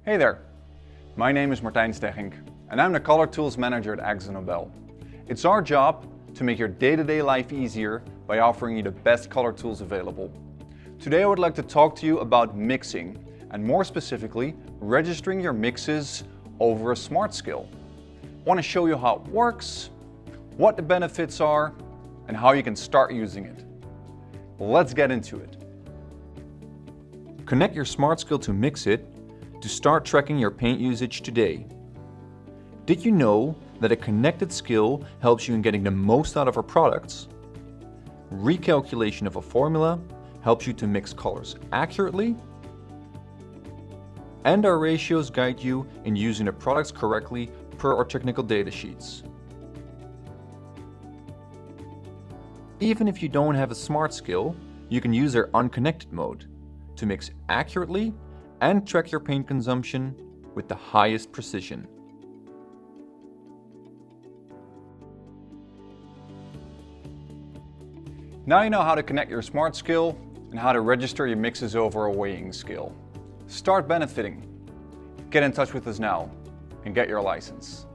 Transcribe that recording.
Hey there, my name is MARTIJN STEGGINK and I'm the Color Tools Manager at AkzoNobel. It's our job to make your day-to-day life easier by offering you the best color tools available. Today I would like to talk to you about mixing and more specifically registering your mixes over a smart skill. I want to show you how it works, what the benefits are and how you can start using it. Let's get into it. Connect your smart skill to MIXIT to start tracking your paint usage today. Did you know that a connected skill helps you in getting the most out of our products? Recalculation of a formula helps you to mix colors accurately, and our ratios guide you in using the products correctly per our technical data sheets. Even if you don't have a smart skill, you can use our unconnected mode to mix accurately and track your paint consumption with the highest precision. Now you know how to connect your smart skill and how to register your mixes over a weighing skill. Start benefiting. Get in touch with us now and get your license.